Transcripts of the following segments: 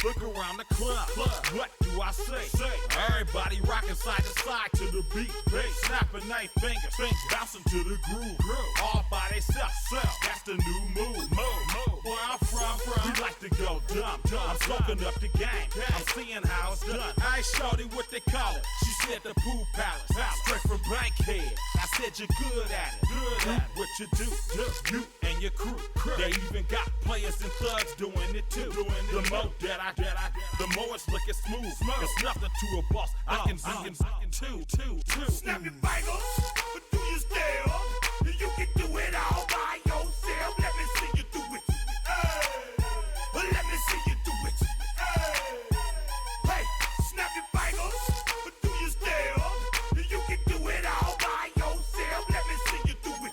Look around the club. What do I say? Everybody rocking side to side to the beat. Snapping their fingers, bouncing to the groove. All by themselves. That's the new move. Where I'm from, we like to go dumb. I'm soaking up the game. I'm seeing how it's done. I ain't shorty what they call it. She said the pool palace. Straight from Bankhead. I said you're good at it. What you do, you and your crew. They even got players and thugs doing it too. The more that I the more it's looking smooth. It's nothing to a boss. I can two. Snap your fingers, but do you still? You can do it all by yourself. Let me see you do it. Let me see you do it. Hey, snap your fingers, but do you still? You can do it all by yourself. Let me see you do it.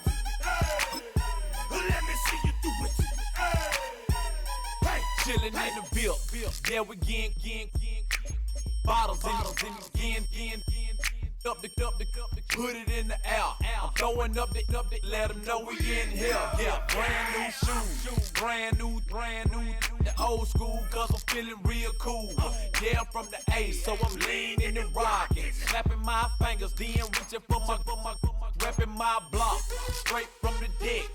Let me see you do it. Hey, chillin' in the bill. Yeah, we again. Bottles in again. Up the put it in the air. I'm throwing up the, let them know we in here. Yeah, brand new shoes, brand new. The old school, cause I'm feeling real cool. Yeah, I'm from the A, so I'm leaning and rocking. Snapping my fingers, then reaching for my repping my block. Straight from the deck.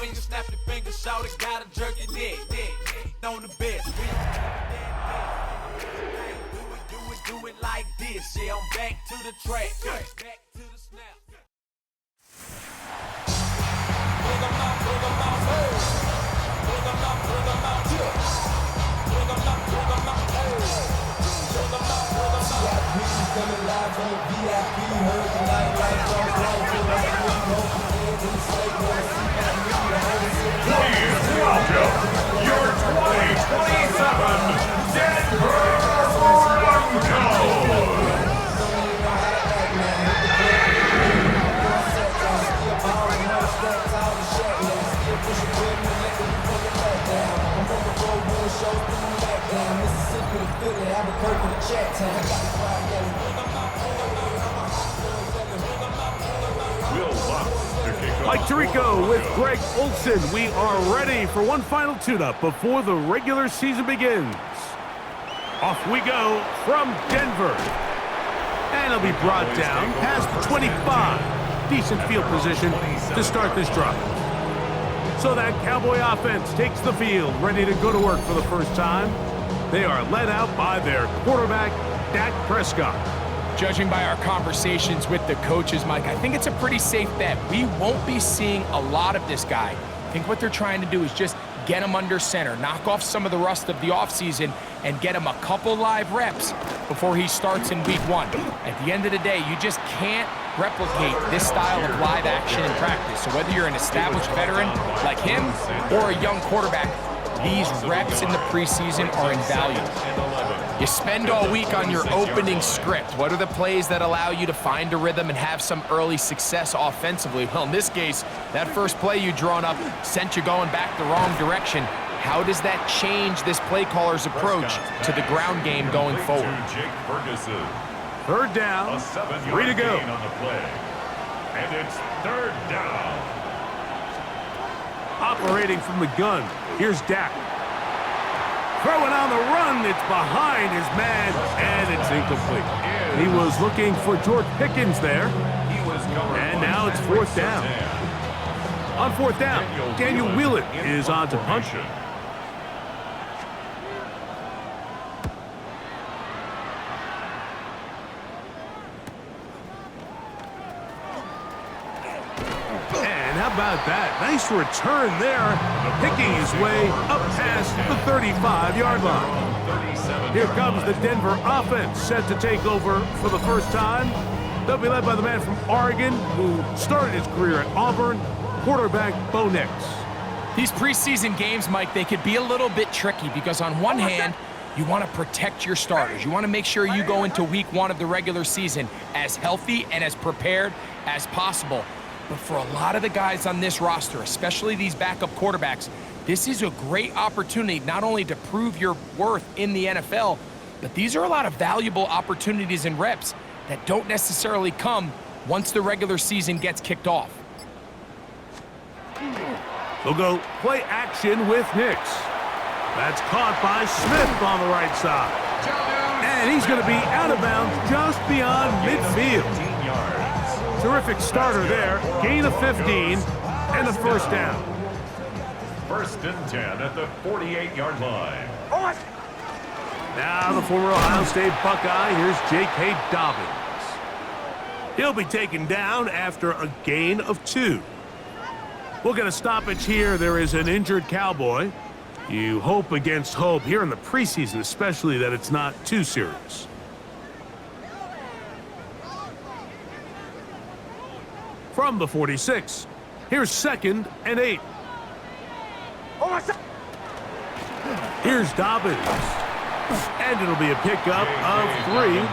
When you snap your fingers, shout it, gotta jerk your neck. On the best. Do it like this, yeah, I'm back to the track, back to the snap. Bring 'em out, hey. Bring 'em out, hey. Bring 'em out, hey. VIP coming live from the VIP, heard the night like all right, till I can hold my hands in the slate, wanna see my Please welcome your 2027 Denver Mike Tirico with Greg Olson. We are ready for one final tune-up before the regular season begins. Off we go from Denver. And it'll be brought down past 25. Decent field position to start this drive. So that Cowboy offense takes the field, ready to go to work for the first time. They are led out by their quarterback, Dak Prescott. Judging by our conversations with the coaches, Mike, I think it's a pretty safe bet. We won't be seeing a lot of this guy. I think what they're trying to do is just get him under center, knock off some of the rust of the offseason, and get him a couple live reps before he starts in week 1. At the end of the day, you just can't replicate this style of live action in practice. So whether you're an established veteran like him or a young quarterback, these reps in the preseason are invaluable. You spend all week on your opening script. What are the plays that allow you to find a rhythm and have some early success offensively? Well, in this case, that first play you drawn up sent you going back the wrong direction. How does that change this play caller's approach to the ground game going forward? Third down, 3 to go. On the play. And it's third down. Operating from the gun, here's Dak. Throwing on the run, it's behind his man, and it's incomplete. He was looking for George Pickens there, and now it's fourth down. On fourth down, Daniel Wheelan is on to punt. How about that? Nice return there, picking his way up past the 35-yard line. Here comes the Denver offense, set to take over for the first time. They'll be led by the man from Oregon who started his career at Auburn, quarterback Bo Nix. These preseason games, Mike, they could be a little bit tricky because on one hand, you want to protect your starters. You want to make sure you go into week 1 of the regular season as healthy and as prepared as possible. But for a lot of the guys on this roster, especially these backup quarterbacks, this is a great opportunity not only to prove your worth in the NFL, but these are a lot of valuable opportunities and reps that don't necessarily come once the regular season gets kicked off. They'll go play action with Nix. That's caught by Smith on the right side. And he's going to be out of bounds just beyond midfield. 15 yards. Terrific starter there. Gain of 15 and a first down. 1st and 10 at the 48-yard line. Now the former Ohio State Buckeye, here's J.K. Dobbins. He'll be taken down after a gain of 2. We'll get a stoppage here. There is an injured Cowboy. You hope against hope here in the preseason, especially that it's not too serious. From the 46, here's 2nd and 8. Here's Dobbins. And it'll be a pickup of 3.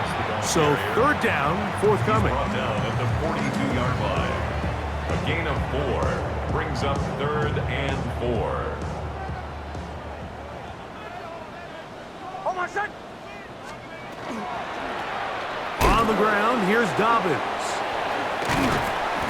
So 3rd down, forthcoming. Brought down at the 42-yard line. A gain of 4 brings up 3rd and 4. On the ground, here's Dobbins.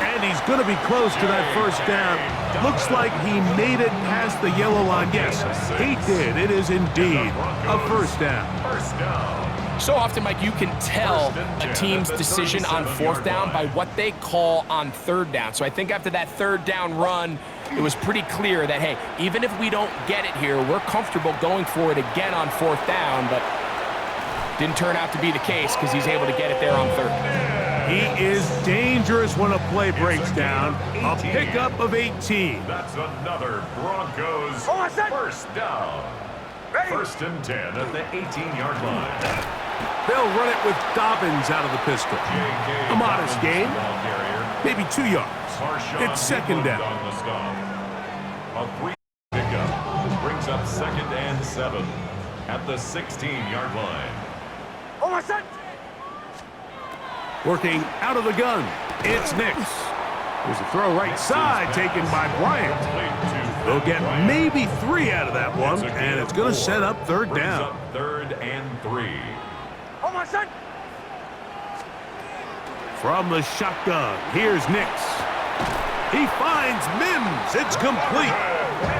And he's going to be close to that first down. Looks like he made it past the yellow line. Yes, he did. It is indeed a first down. First down. So often, Mike, you can tell a team's decision on 4th down by what they call on 3rd down. So I think after that 3rd down run, it was pretty clear that, hey, even if we don't get it here, we're comfortable going for it again on 4th down, but didn't turn out to be the case because he's able to get it there on 3rd. He is dangerous when a play breaks down. A pickup of 18. That's another Broncos first down. 1st and 10 at the 18-yard line. They'll run it with Dobbins out of the pistol. A modest gain, maybe 2 yards. It's 2nd down. A 3 pickup brings up 2nd and 7 at the 16-yard line. Working out of the gun, it's Nix. There's a throw right side taken by Bryant. They'll get maybe 3 out of that one, and it's going to set up 3rd down. 3rd and 3. From the shotgun, here's Nix. He finds Mims. It's complete.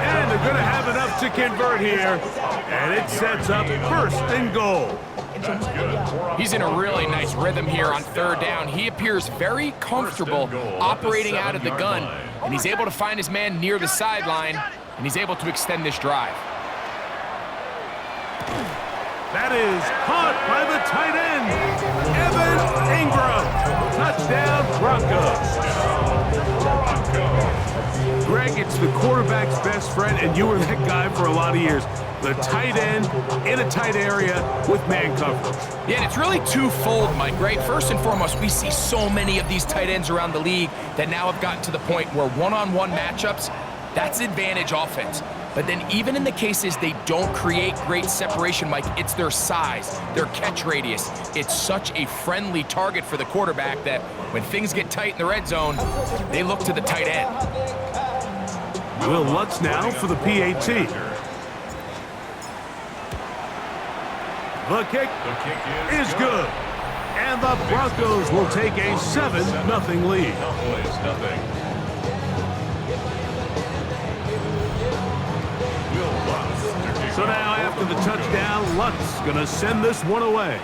And they're going to have enough to convert here. And it sets up 1st and goal. He's in a really nice rhythm here on 3rd down. He appears very comfortable operating out of the gun, and he's able to find his man near the sideline, and he's able to extend this drive. That is caught by the tight end, Evan Ingram. Touchdown, Broncos. Greg, it's the quarterback's best friend, and you were that guy for a lot of years. The tight end in a tight area with man coverage. Yeah, and it's really twofold, Mike, right? First and foremost, we see so many of these tight ends around the league that now have gotten to the point where one-on-one matchups, that's advantage offense. But then even in the cases they don't create great separation, Mike, it's their size, their catch radius. It's such a friendly target for the quarterback that when things get tight in the red zone, they look to the tight end. Will Lutz now for the PAT. The kick is good. And the Broncos will take a 7-0 lead. So now after the touchdown, Lutz going to send this one away.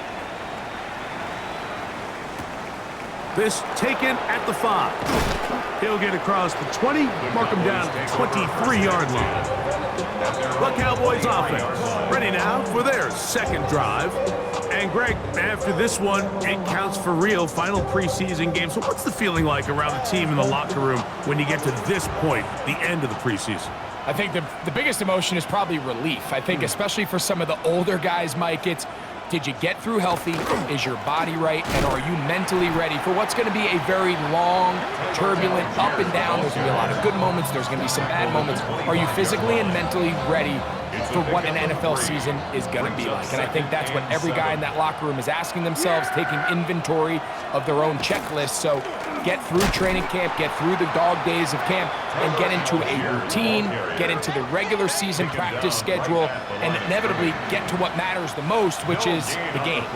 This taken at the 5. He'll get across the 20, mark him down to the 23-yard line. The Cowboys offense ready now for their 2nd drive. And Greg, after this one, it counts for real. Final preseason game. So what's the feeling like around the team in the locker room when you get to this point, the end of the preseason? I think the biggest emotion is probably relief. I think especially for some of the older guys, Mike, it's did you get through healthy? Is your body right? And are you mentally ready for what's going to be a very long, turbulent, up and down? There's going to be a lot of good moments. There's going to be some bad moments. Are you physically and mentally ready for what an NFL season is going to be like? And I think that's what every guy in that locker room is asking themselves, taking inventory of their own checklist. So get through training camp, get through the dog days of camp, and get into a routine, get into the regular season practice schedule, and inevitably get to what matters the most, which is the games.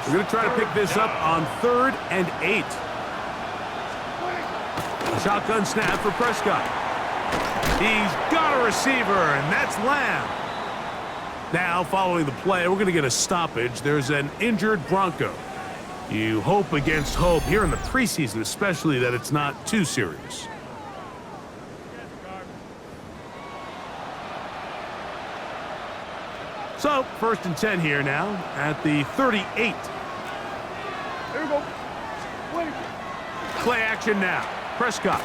We're going to try to pick this up on 3rd and 8. Shotgun snap for Prescott. He's got a receiver, and that's Lamb. Now, following the play, we're going to get a stoppage. There's an injured Bronco. You hope against hope here in the preseason, especially, that it's not too serious. So, 1st and 10 here now at the 38. There we go. Play action now. Prescott.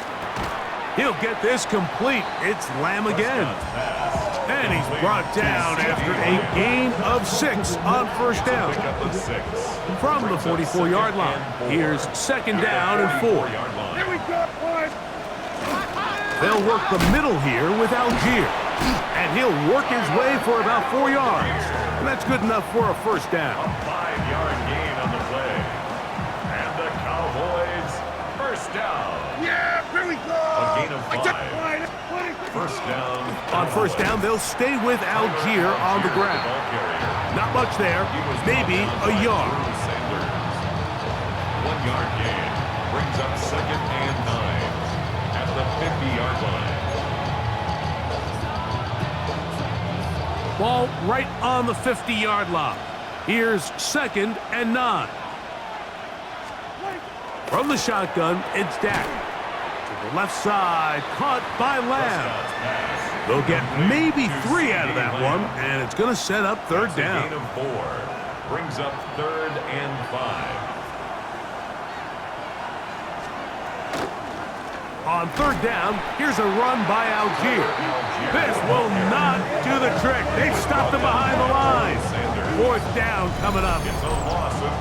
He'll get this complete. It's Lamb again. And he's brought down after a gain of 6 on 1st down. From the 44-yard line. Here's 2nd down and 4. They'll work the middle here with Algier. And he'll work his way for about 4 yards. And that's good enough for a 1st down. A 5-yard gain on the play. And the Cowboys, 1st down. Yeah, here we go. A gain of 5. 1st down. On 1st down, they'll stay with Algier on the ground. Not much there, maybe a yard. 1-yard gain brings up 2nd and 9 at the 50-yard line. Ball right on the 50-yard line. Here's 2nd and 9. From the shotgun, it's Dak. To the left side, caught by Lamb. They'll get maybe 3 out of that one, and it's going to set up 3rd down. A gain of 4 brings up 3rd and 5. On 3rd down, here's a run by Algier. This will not do the trick. They've stopped him behind the line. 4th down coming up.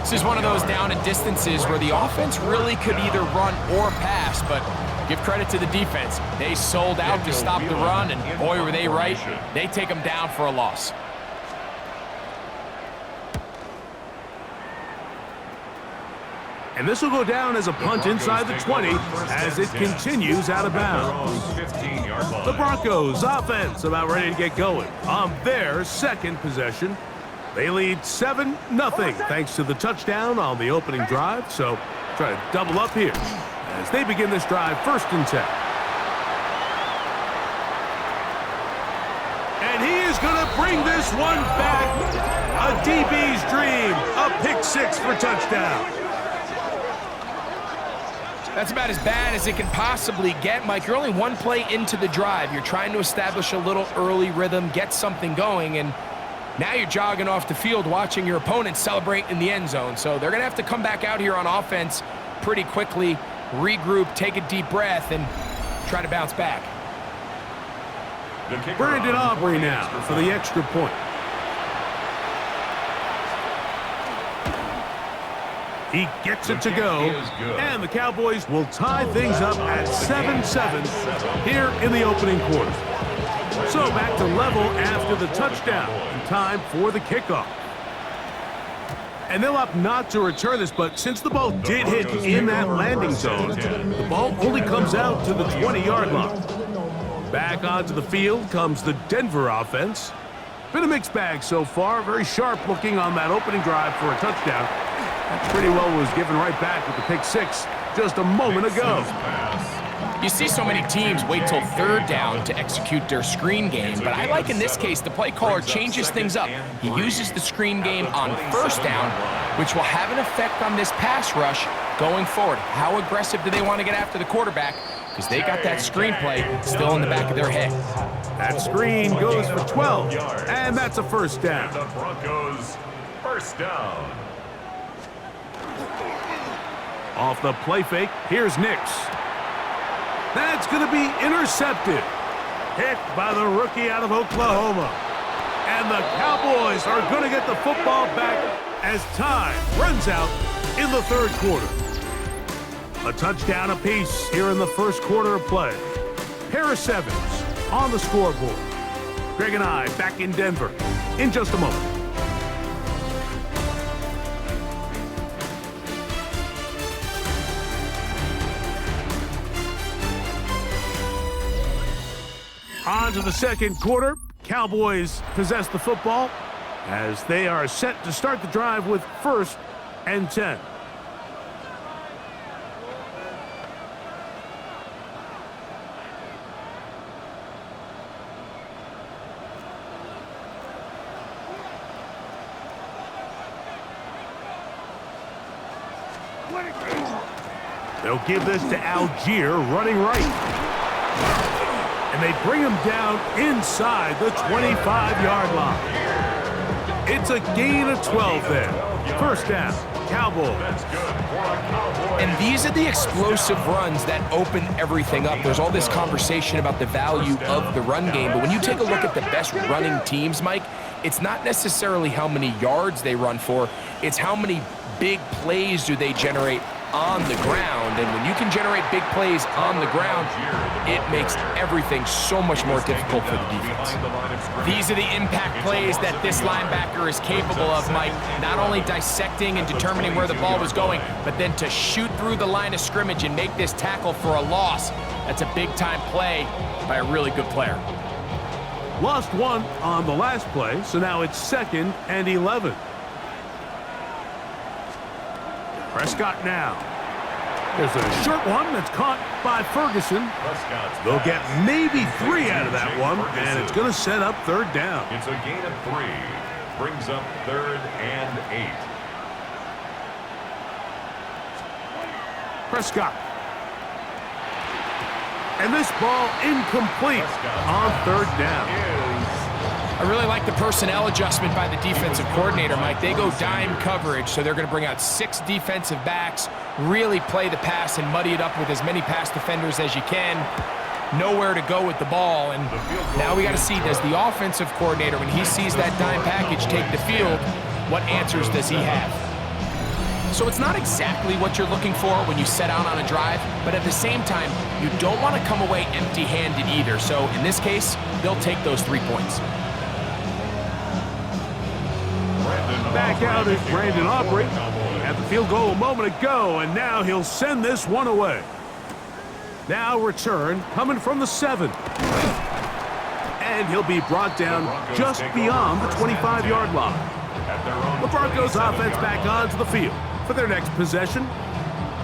This is one of those down and distances where the offense really could either run or pass, but give credit to the defense. They sold out to stop the run, and boy, were they right. They take them down for a loss. And this will go down as a punt inside the 20 as it continues out of bounds. The Broncos offense about ready to get going on their 2nd possession. They lead 7-0 thanks to the touchdown on the opening drive. So try to double up here as they begin this drive 1st and 10. And he is going to bring this one back. A DB's dream. A pick 6 for touchdown. That's about as bad as it can possibly get, Mike. You're only 1 play into the drive. You're trying to establish a little early rhythm, get something going, and now you're jogging off the field watching your opponent celebrate in the end zone. So they're going to have to come back out here on offense pretty quickly, regroup, take a deep breath, and try to bounce back. Brandon Aubrey now for the extra point. He gets it to go, and the Cowboys will tie things up at 7-7 here in the opening quarter. So back to level after the touchdown, and time for the kickoff. And they'll opt not to return this, but since the ball did hit in that landing zone, the ball only comes out to the 20-yard line. Back onto the field comes the Denver offense. Been a mixed bag so far, very sharp looking on that opening drive for a touchdown. That pretty well was given right back with the pick 6 just a moment ago. You see so many teams wait till 3rd down to execute their screen game, but I like in this case the play caller changes things up. He uses the screen game on 1st down, which will have an effect on this pass rush going forward. How aggressive do they want to get after the quarterback? Because they got that screen play still in the back of their head. That screen goes for 12, and that's a 1st down. The Broncos, 1st down. Off the play fake, here's Nix. That's going to be intercepted. Hit by the rookie out of Oklahoma. And the Cowboys are going to get the football back as time runs out in the 3rd quarter. A touchdown apiece here in the 1st quarter of play. Harris Evans on the scoreboard. Greg and I back in Denver in just a moment. On to the 2nd quarter. Cowboys possess the football as they are set to start the drive with 1st and 10. They'll give this to Algier running right. And they bring him down inside the 25-yard line. It's a gain of 12 there. First down, Cowboys. And these are the explosive runs that open everything up. There's all this conversation about the value of the run game, but when you take a look at the best running teams, Mike, it's not necessarily how many yards they run for, it's how many big plays do they generate on the ground. And when you can generate big plays on the ground, it makes everything so much more difficult for the defense. These are the impact plays that this linebacker is capable of, Mike. Not only dissecting and determining where the ball was going, but then to shoot through the line of scrimmage and make this tackle for a loss. That's a big-time play by a really good player. Lost one on the last play, so now it's 2nd and 11. Prescott now. There's a short one that's caught by Ferguson. They'll get maybe 3 out of that one, and it's going to set up 3rd down. It's a gain of 3. Brings up 3rd and 8. Prescott. And this ball incomplete on 3rd down. I really like the personnel adjustment by the defensive coordinator, Mike. They go dime coverage, so they're going to bring out 6 defensive backs, really play the pass and muddy it up with as many pass defenders as you can. Nowhere to go with the ball, and now we got to see, does the offensive coordinator, when he sees that dime package take the field, what answers does he have? So it's not exactly what you're looking for when you set out on a drive, but at the same time, you don't want to come away empty-handed either. So in this case, they'll take those 3 points. Back out is Brandon Aubrey. Had the field goal a moment ago, and now he'll send this one away. Now return coming from the 7. And he'll be brought down just beyond the 25-yard line. The Broncos offense back onto the field for their next possession.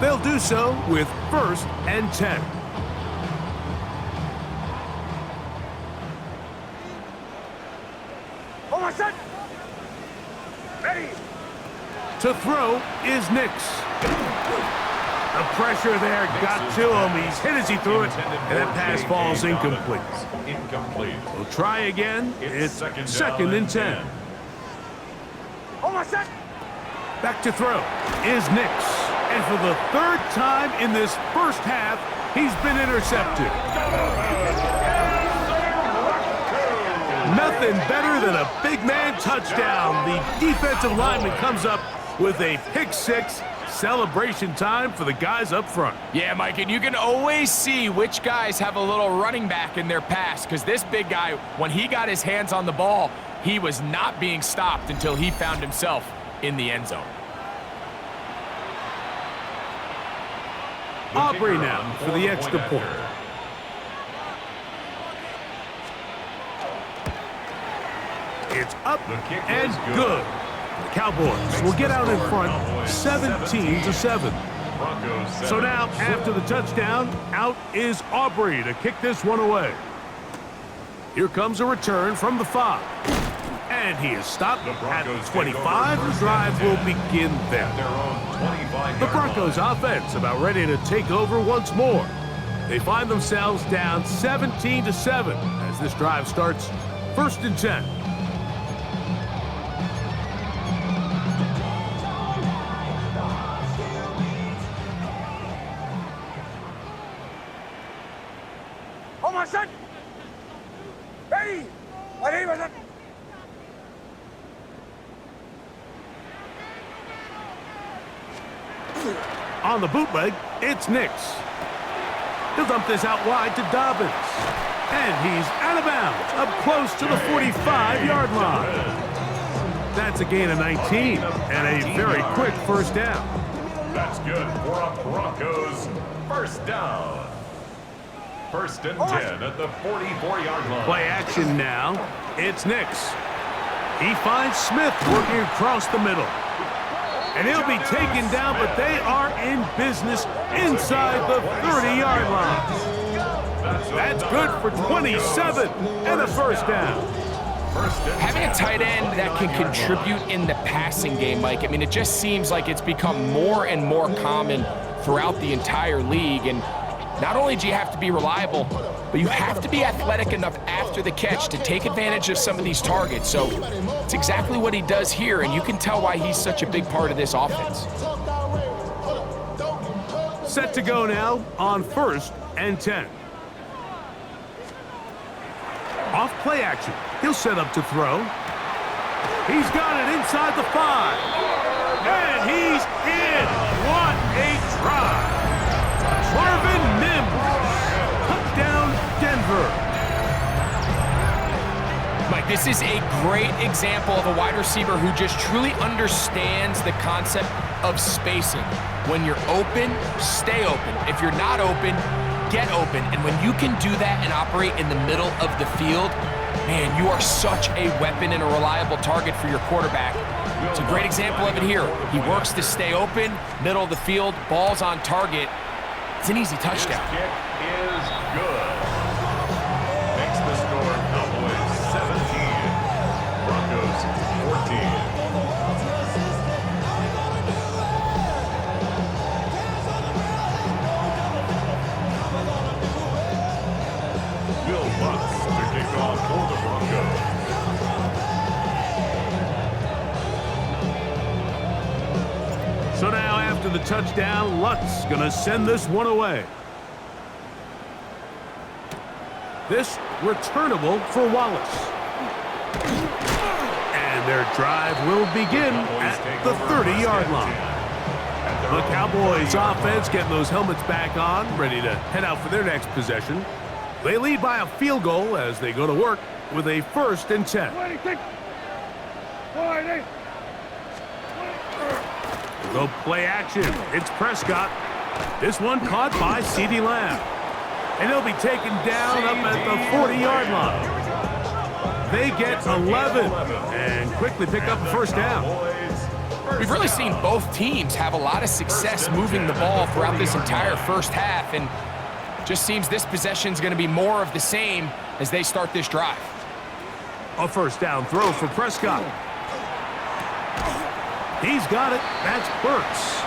They'll do so with 1st and 10. Oh, my son! Ready! To throw is Nix. The pressure there got to him. He's hit as he threw it, and that pass falls incomplete. We'll try again. It's 2nd and 10. Oh, my son! Back to throw is Nix. And for the 3rd time in this first half, he's been intercepted. Nothing better than a big man touchdown. The defensive lineman comes up with a pick 6. Celebration time for the guys up front. Yeah, Mike, and you can always see which guys have a little running back in their pass, because this big guy, when he got his hands on the ball, he was not being stopped until he found himself in the end zone. Aubrey now for the extra point. It's up and good. The Cowboys will get out in front 17-7. So now, after the touchdown, out is Aubrey to kick this one away. Here comes a return from the 5. And he is stopped at the 25. The drive will begin there. The Broncos offense about ready to take over once more. They find themselves down 17-7 as this drive starts 1st and 10. Oh, my son! Ready! Ready, my son! On the bootleg, it's Nix. He'll dump this out wide to Dobbins. And he's out of bounds, up close to the 45-yard line. That's a gain of 19 and a very quick 1st down. That's good for a Broncos 1st down. 1st and 10 at the 44-yard line. Play action now. It's Nix. He finds Smith working across the middle. And he'll be taken down, but they are in business inside the 30-yard line. That's good for 27 and a 1st down. Having a tight end that can contribute in the passing game, Mike, I mean, it just seems like it's become more and more common throughout the entire league. And not only do you have to be reliable, but you have to be athletic enough after the catch to take advantage of some of these targets. So it's exactly what he does here, and you can tell why he's such a big part of this offense. Set to go now on 1st and 10. Off play action. He'll set up to throw. He's got it inside the 5. And he's in. What a drive. Marvin Mims. Touchdown, Denver. Mike, this is a great example of a wide receiver who just truly understands the concept of spacing. When you're open, stay open. If you're not open, get open. And when you can do that and operate in the middle of the field, man, you are such a weapon and a reliable target for your quarterback. It's a great example of it here. He works to stay open, middle of the field, ball's on target. It's an easy touchdown. His kick is good. Makes the score Cowboys 17, Broncos 14. To kick off for the Broncos. So now after the touchdown, Lutz gonna send this one away. This returnable for Wallace. And their drive will begin at the 30-yard line. The Cowboys offense getting those helmets back on, ready to head out for their next possession. They lead by a field goal as they go to work with a 1st and 10. Go play action. It's Prescott. This one caught by CeeDee Lamb. And he'll be taken down up at the 40-yard line. They get 11 and quickly pick up a 1st down. We've really seen both teams have a lot of success moving the ball throughout this entire first half, and just seems this possession is going to be more of the same as they start this drive. A 1st down throw for Prescott. He's got it. That's Burks.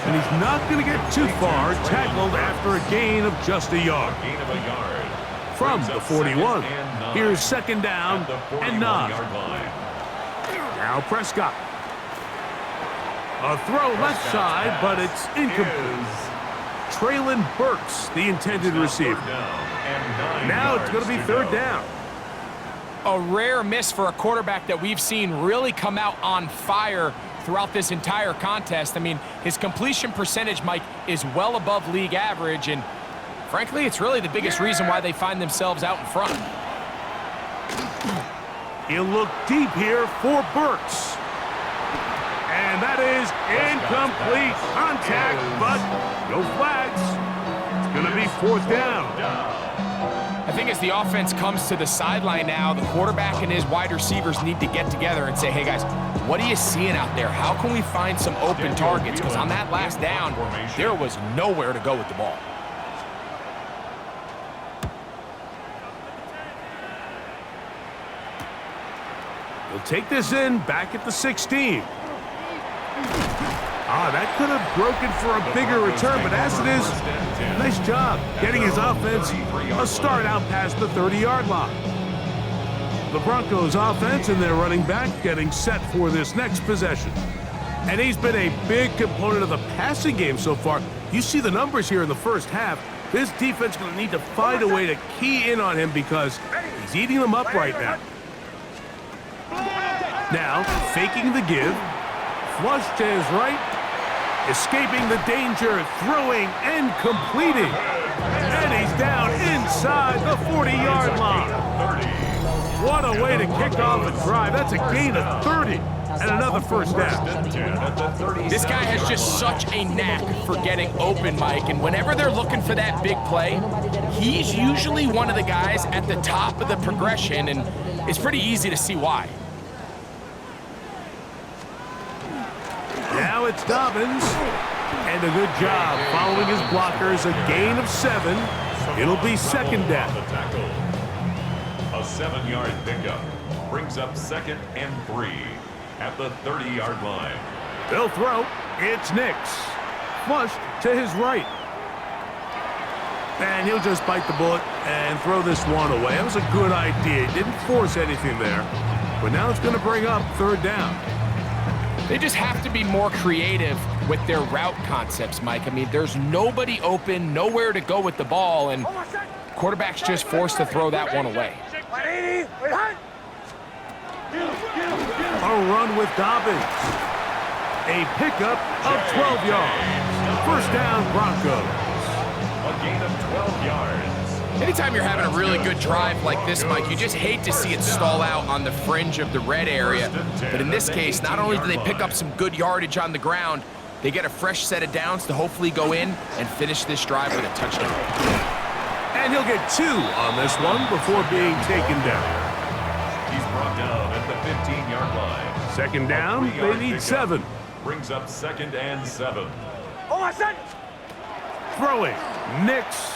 And he's not going to get too far. Tackled after a gain of just a yard. From the 41. Here's 2nd down and 9. Now Prescott. A throw left side, but it's incomplete. Traylon Burks, the intended receiver. Now it's going to be 3rd down. A rare miss for a quarterback that we've seen really come out on fire throughout this entire contest. I mean, his completion percentage, Mike, is well above league average, and frankly, it's really the biggest reason why they find themselves out in front. He'll look deep here for Burks. And that is incomplete. Contact, but no flags. It's going to be 4th down. I think as the offense comes to the sideline now, the quarterback and his wide receivers need to get together and say, hey, guys, what are you seeing out there? How can we find some open targets? Because on that last down, there was nowhere to go with the ball. He'll take this in back at the 16. That could have broken for a bigger return, but as it is, nice job getting his offense a start out past the 30-yard line. The Broncos offense and their running back getting set for this next possession. And he's been a big component of the passing game so far. You see the numbers here in the first half. This defense is going to need to find a way to key in on him because he's eating them up right now. Now, faking the give. Flush to his right, escaping the danger, throwing and completing. And he's down inside the 40-yard line. What a way to kick off a drive. That's a gain of 30 and another 1st down. This guy has just such a knack for getting open, Mike, and whenever they're looking for that big play, he's usually one of the guys at the top of the progression, and it's pretty easy to see why. Now it's Dobbins, and a good job following his blockers, a gain of 7. It'll be 2nd down. A 7-yard pickup. brings up 2nd and 3 at the 30-yard line. They'll throw. It's Nix. Flushed to his right. And he'll just bite the bullet and throw this one away. That was a good idea. He didn't force anything there. But now it's going to bring up 3rd down. They just have to be more creative with their route concepts, Mike. I mean, there's nobody open, nowhere to go with the ball, and quarterback's just forced to throw that one away. A run with Dobbins. A pickup of 12 yards. 1st down, Broncos. A gain of 12 yards. Anytime you're having a really good drive like this, Mike, you just hate to see it stall out on the fringe of the red area. But in this case, not only do they pick up some good yardage on the ground, they get a fresh set of downs to hopefully go in and finish this drive with a touchdown. And he'll get 2 on this one before being taken down. He's brought down at the 15-yard line. 2nd down, they need 7. Brings up 2nd and 7. Throwing. Nix.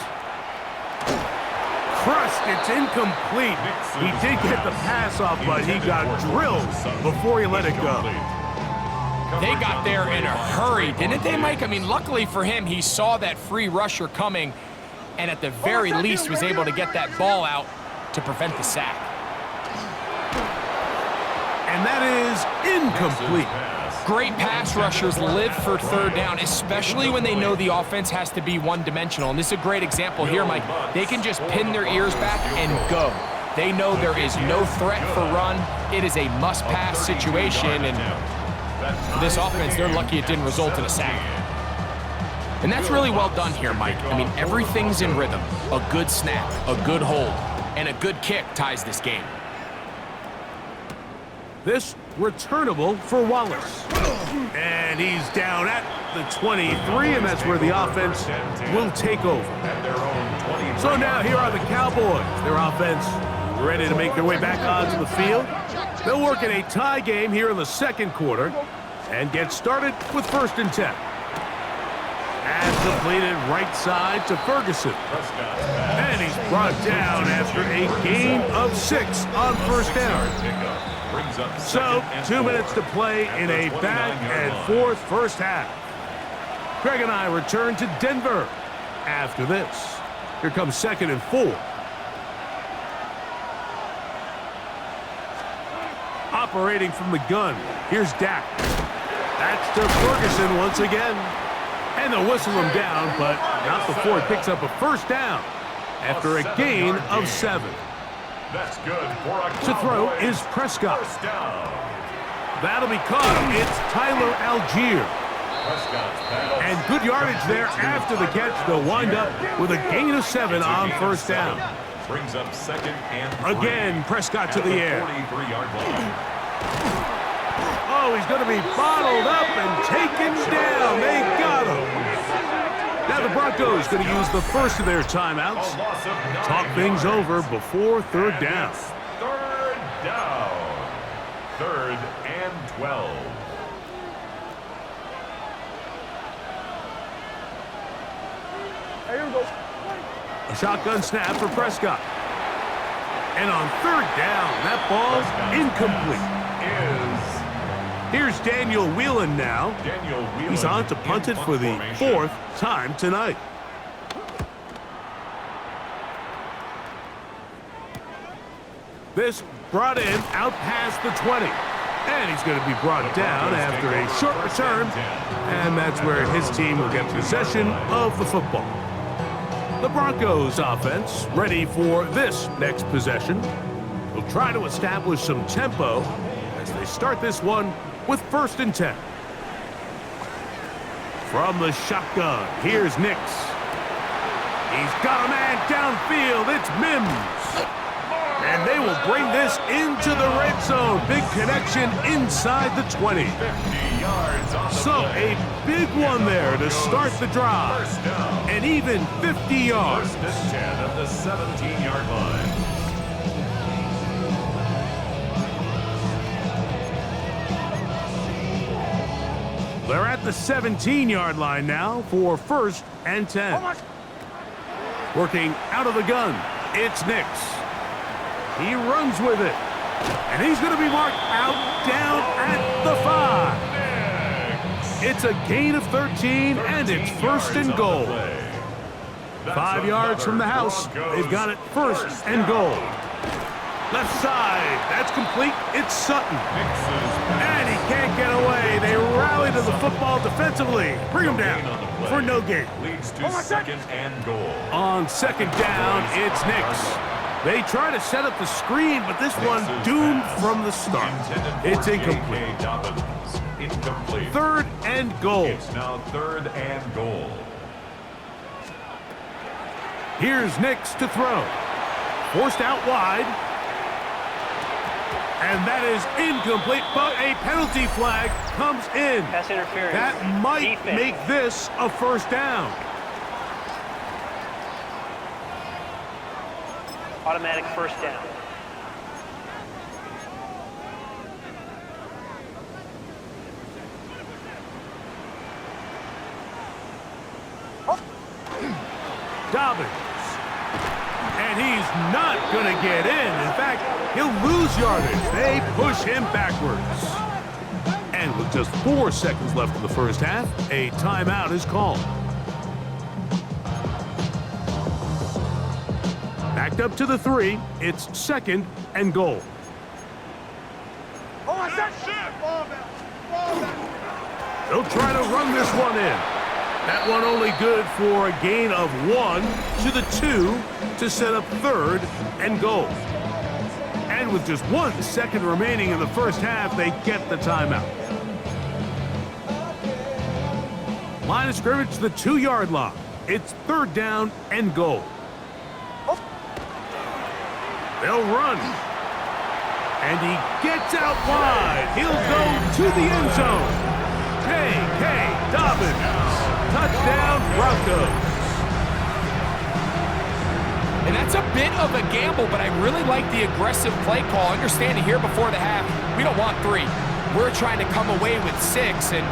Crushed. It's incomplete. He did get the pass off, but he got drilled before he let it go. They got there in a hurry, didn't they, Mike? I mean, luckily for him, he saw that free rusher coming and at the very least was able to get that ball out to prevent the sack. And that is incomplete. Great pass rushers live for 3rd down, especially when they know the offense has to be one-dimensional. And this is a great example here, Mike. They can just pin their ears back and go. They know there is no threat for run. It is a must-pass situation, and for this offense, they're lucky it didn't result in a sack. And that's really well done here, Mike. I mean, everything's in rhythm. A good snap, a good hold, and a good kick ties this game. This returnable for Wallace. And he's down at the 23, and that's where the offense will take over. So now here are the Cowboys. Their offense ready to make their way back onto the field. They'll work in a tie game here in the 2nd quarter and get started with 1st and 10. As completed right side to Ferguson. And he's brought down after a gain of 6 on 1st down. So, 2 minutes to play in a back-and-forth 1st half. Greg and I return to Denver after this. Here comes 2nd and 4. Operating from the gun, here's Dak. That's to Ferguson once again. And they'll whistle him down, but not before he picks up a 1st down after a gain of 7. That's good for a to throw is Prescott. That'll be caught. It's Tyler Algier. And good yardage there after the catch. They'll wind up with a gain of 7 on 1st down. Brings up 2nd and 3. Again, Prescott to the air. 43-yard line. Oh, he's going to be bottled up and taken down. They got him. Now the Broncos going to use the first of their timeouts. Talk things over before 3rd down. 3rd down. 3rd and 12. A shotgun snap for Prescott. And on 3rd down, that ball incomplete. Here's Daniel Whelan now. He's on to punt it for the 4th time tonight. This brought in out past the 20. And he's going to be brought down after a short return. And that's where his team will get possession of the football. The Broncos offense ready for this next possession. They'll try to establish some tempo as they start this one with 1st and 10. From the shotgun, here's Nix. He's got a man downfield. It's Mims. And they will bring this into the red zone. Big connection inside the 20. So a big one there to start the drive. And even 50 yards. 1st and 10 at the 17-yard line. They're at the 17-yard line now for 1st and 10. Working out of the gun, it's Nix. He runs with it. And he's going to be marked out down at the 5. It's a gain of 13, and it's first and goal. 5 yards from the house. They've got it first and goal. Left side. That's complete. It's Sutton. And he can't get away. They rally to the football defensively. Bring him down for no gain. Leads to second and goal. On second down, it's Nix. They try to set up the screen, but this one doomed from the start. It's incomplete. Incomplete. Third and goal. It's now third and goal. Here's Nix to throw. Forced out wide. And that is incomplete, but a penalty flag comes in. Pass interference. That might Defense. make this a first down. Automatic first down. Dobbins. And he's not going to get in. In fact, he'll lose yardage. They push him backwards. And with just 4 seconds left in the first half, a timeout is called. Backed up to the 3. It's second and goal. They'll try to run this one in. That one only good for a gain of 1 to the 2 to set up third and goal. And with just 1 second remaining in the first half, they get the timeout. Line of scrimmage to the 2-yard line. It's third down and goal. They'll run. And he gets out wide. He'll go to the end zone. J.K. Dobbins. Touchdown, Broncos. And that's a bit of a gamble, but I really like the aggressive play call. Understanding here before the half, we don't want 3. We're trying to come away with 6, and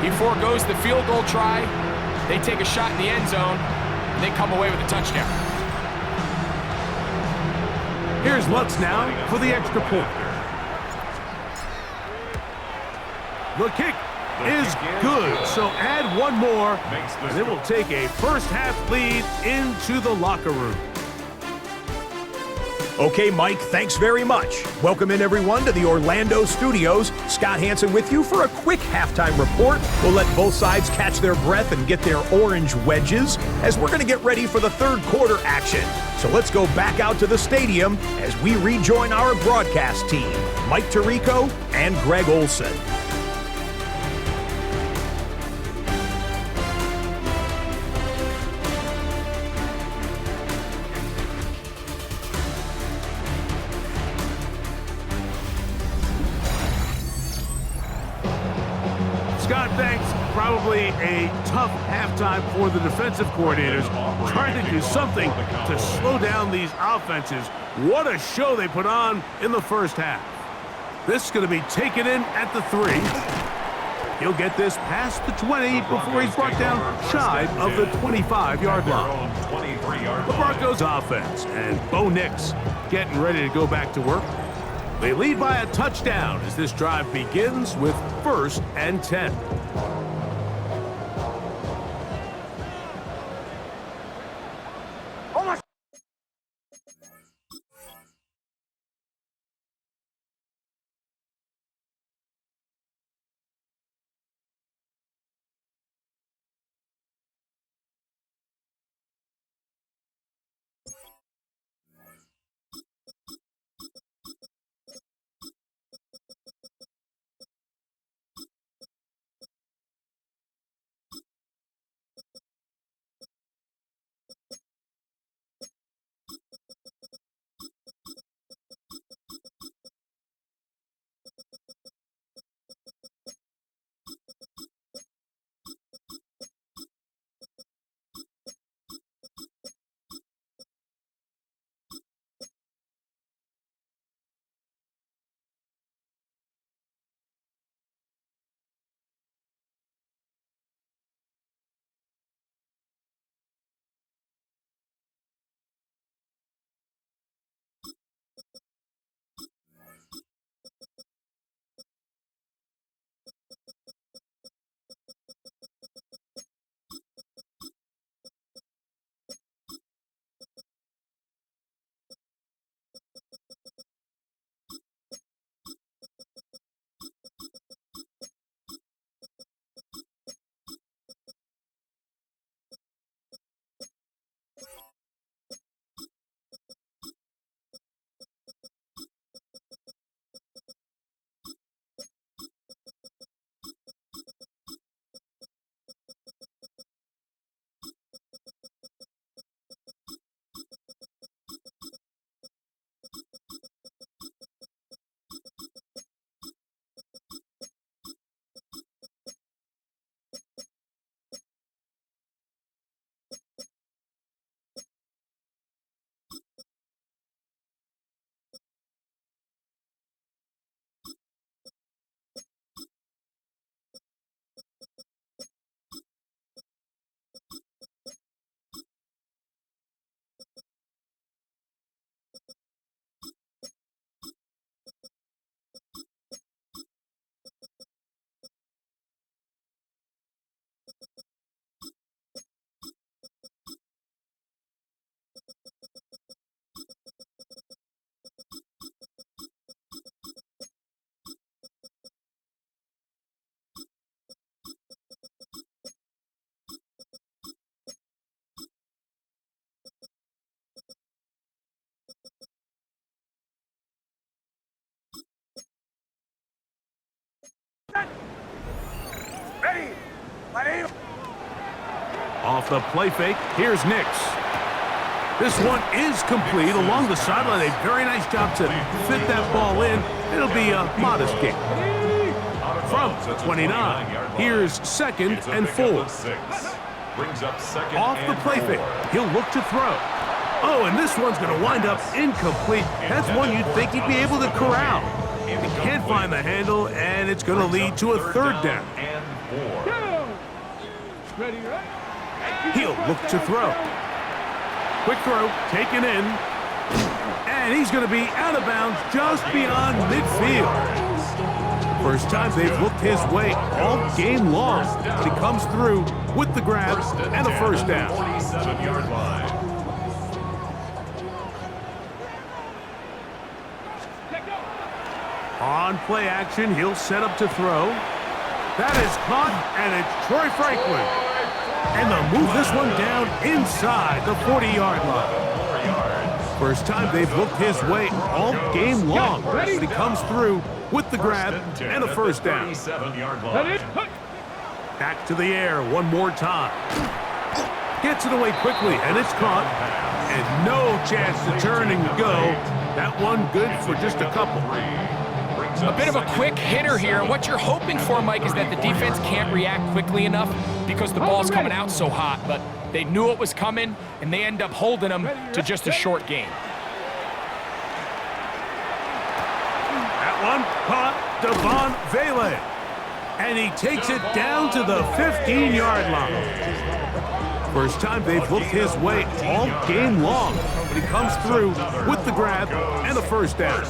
he forgoes the field goal try. They take a shot in the end zone, and they come away with a touchdown. Here's Lutz now for the extra point. The kick is good, so add 1 more, and it will take a first-half lead into the locker room. Okay, Mike, thanks very much. Welcome in, everyone, to the Orlando studios. Scott Hansen with you for a quick halftime report. We'll let both sides catch their breath and get their orange wedges as we're going to get ready for the third quarter action. So let's go back out to the stadium as we rejoin our broadcast team, Mike Tirico and Greg Olson. Scott, thanks. Probably a tough halftime for the defensive coordinators, trying to do something to slow down these offenses. What a show they put on in the first half. This is going to be taken in at the 3. He'll get this past the 20 before he's brought down shy of the 25-yard line. The Broncos offense and Bo Nix getting ready to go back to work. They lead by a touchdown as this drive begins with 1st and 10. Off the play fake, here's Nix. This one is complete along the sideline. A very nice job to fit that ball in. It'll be a modest gain. From 29, here's second and 4. Brings up second Off the play fake, he'll look to throw. Oh, and this one's going to wind up incomplete. That's one you'd think he'd be able to corral. He can't find the handle, and it's going to lead to a third down. He'll look to throw. Quick throw, taken in. And he's going to be out of bounds just beyond midfield. First time they've looked his way all game long. But he comes through with the grab and a first down. 47-yard line. On play action, he'll set up to throw. That is caught, and it's Troy Franklin. And they'll move this one down inside the 40-yard line. First time they've looked his way all game long. But he comes through with the grab and a first down. Back to the air one more time. Gets it away quickly, and it's caught. And no chance to turn and go. That one good for just a couple. A bit of a quick hitter here, and what you're hoping for, Mike, is that the defense can't react quickly enough because the ball's coming out so hot, but they knew it was coming, and they end up holding them to just a short gain. That one caught Devon Vele, and he takes it down to the 15-yard line. First time they've looked his way all game long, but he comes through with the grab and a first down.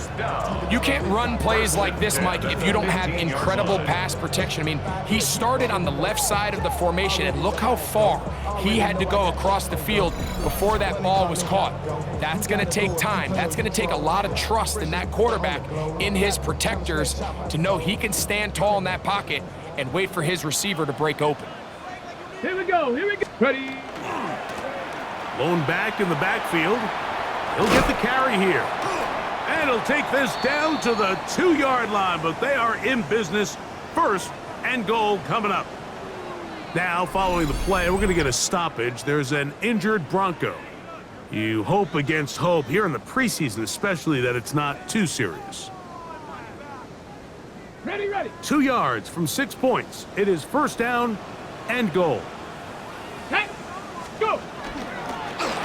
You can't run plays like this, Mike, if you don't have incredible pass protection. I mean, he started on the left side of the formation, and look how far he had to go across the field before that ball was caught. That's going to take time. That's going to take a lot of trust in that quarterback, in his protectors, to know he can stand tall in that pocket and wait for his receiver to break open. Here we go, ready. Lone back in the backfield. He'll get the carry here. And he'll take this down to the 2-yard line, but they are in business. First and goal coming up. Now, following the play, we're going to get a stoppage. There's an injured Bronco. You hope against hope here in the preseason, especially, that it's not too serious. Ready. 2 yards from 6 points. It is first down and goal. Hey, go.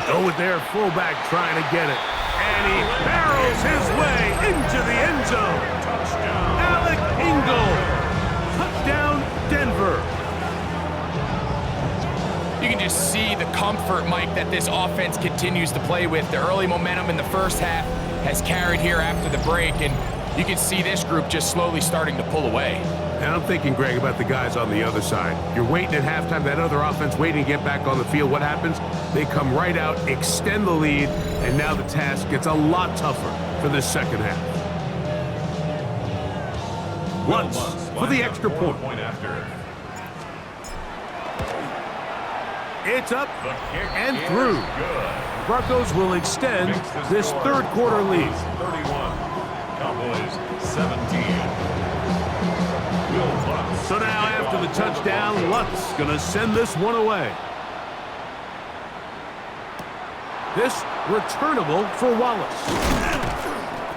Go with their fullback trying to get it. And he barrels his way into the end zone. Alec Ingold. Touchdown, Denver. You can just see the comfort, Mike, that this offense continues to play with. The early momentum in the first half has carried here after the break, and you can see this group just slowly starting to pull away. And I'm thinking, Greg, about the guys on the other side. You're waiting at halftime, that other offense waiting to get back on the field. What happens? They come right out, extend the lead, and now the task gets a lot tougher for this second half. Lutz for the extra point. It's up and through. Broncos will extend this third quarter lead. 31. Cowboys 17. So now after the touchdown, Lutz gonna send this one away. This returnable for Wallace.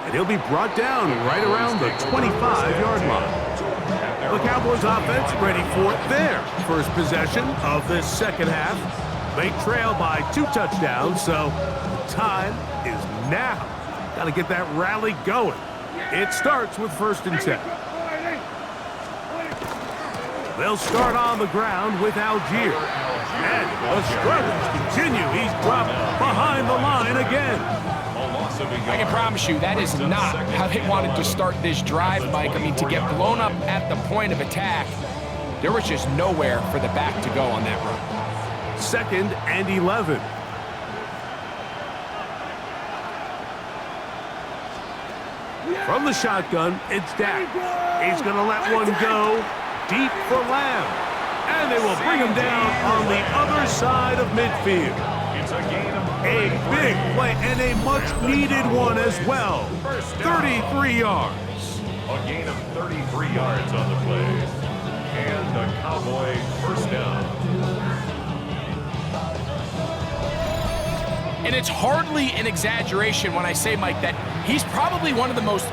And he'll be brought down right around the 25-yard line. The Cowboys offense ready for their first possession of this second half. They trail by 2 touchdowns, so the time is now. Got to get that rally going. It starts with 1st and 10. They'll start on the ground with Algier. And the struggles continue. He's dropped behind the line again. I can promise you that is not how they wanted to start this drive, Mike. I mean, to get blown up at the point of attack, there was just nowhere for the back to go on that run. 2nd and 11. From the shotgun, it's Dak. He's going to let one go deep for Lamb. And they will bring him down on the other side of midfield. A big play and a much-needed one as well. 33 yards. A gain of 33 yards on the play. And a Cowboy first down. And it's hardly an exaggeration when I say, Mike, that he's probably one of the most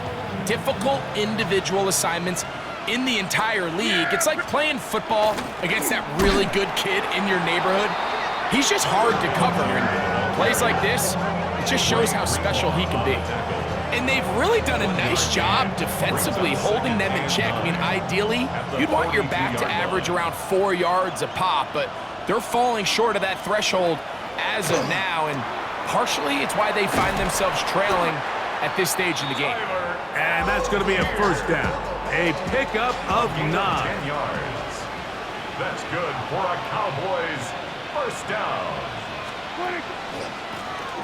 difficult individual assignments in the entire league. It's like playing football against that really good kid in your neighborhood. He's just hard to cover, and plays like this, it just shows how special he can be. And they've really done a nice job defensively holding them in check. I mean, ideally, you'd want your back to average around 4 yards a pop, but they're falling short of that threshold as of now, and partially it's why they find themselves trailing at this stage in the game. And that's going to be a first down. A pickup of 9. 10 yards. That's good for a Cowboys first down.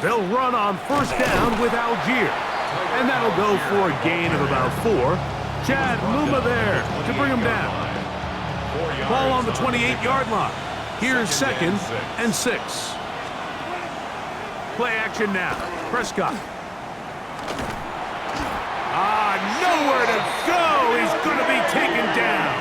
They'll run on first down with Algier. And that'll go for a gain of about 4. Chad Muma there to bring him down. Ball on the 28-yard line. Here's 2nd and 6. Play action now. Prescott. Nowhere to go. He's going to be taken down.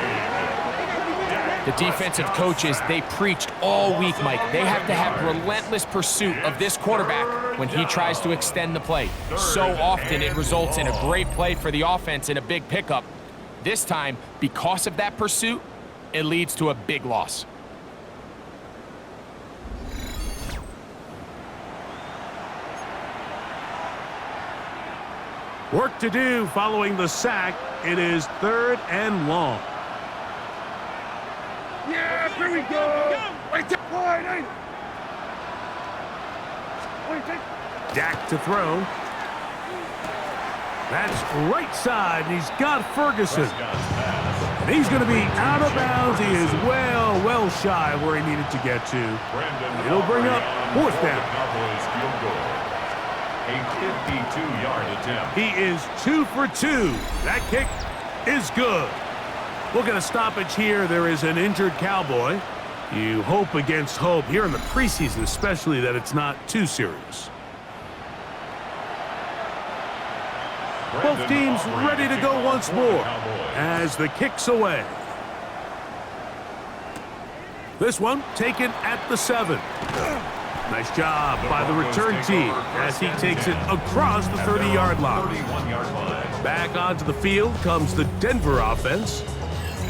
The defensive coaches, they preached all week, Mike. They have to have relentless pursuit of this quarterback when he tries to extend the play. So often it results in a great play for the offense and a big pickup. This time, because of that pursuit, it leads to a big loss. Work to do following the sack. It is 3rd and long. Yeah, here we go. Wait, Dak to throw. That's right side, and he's got Ferguson. And he's going to be out of bounds. He is well shy of where he needed to get to. It'll bring up 4th down. A 52-yard attempt. He is 2 for 2. That kick is good. We'll get a stoppage here. There is an injured Cowboy. You hope against hope here in the preseason, especially, that it's not too serious. Both teams ready to go once more as the kick's away. This one taken at the 7. Nice job by the return team as he takes it across the 30-yard line. Back onto the field comes the Denver offense.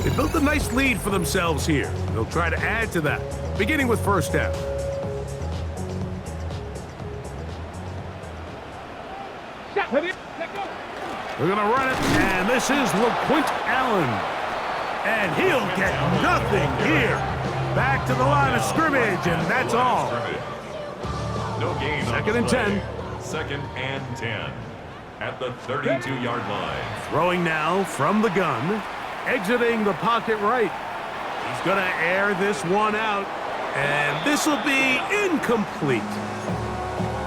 They built a nice lead for themselves here. They'll try to add to that, beginning with first down. They're going to run it, and this is LaQuint Allen. And he'll get nothing here. Back to the line of scrimmage, and that's all. No gain. 2nd and 10. 2nd and 10 at the 32-yard line. Throwing now from the gun. Exiting the pocket right. He's going to air this one out. And this will be incomplete.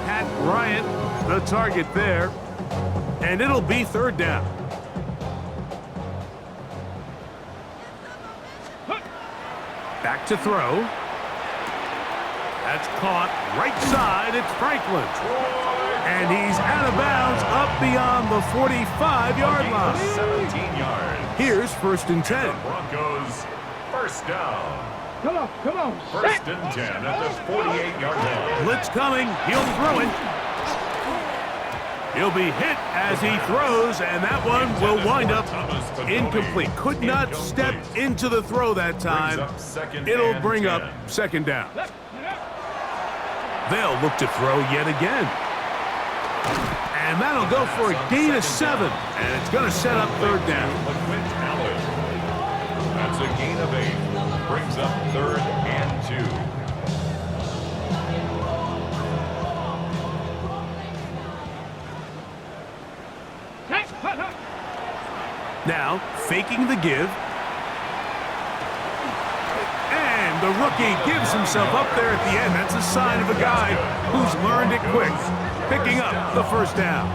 Pat Bryant, the target there. And it'll be 3rd down. Back to throw. That's caught right side. It's Franklin. And he's out of bounds up beyond the 45-yard line. 17 yards. Here's 1st and 10. The Broncos first down. Come on. 1st and 10 at the 48-yard line. Blitz coming. He'll throw it. He'll be hit as he throws, and that one will wind up incomplete. Could not step into the throw that time. It'll bring up 2nd down. They'll look to throw yet again. And that'll go for a gain of 7. And it's going to set up 3rd down. That's a gain of 8. Brings up 3rd and 2. Now, faking the give. And the rookie gives himself up there at the end. That's a sign of a guy who's learned it quick. Picking up the 1st down.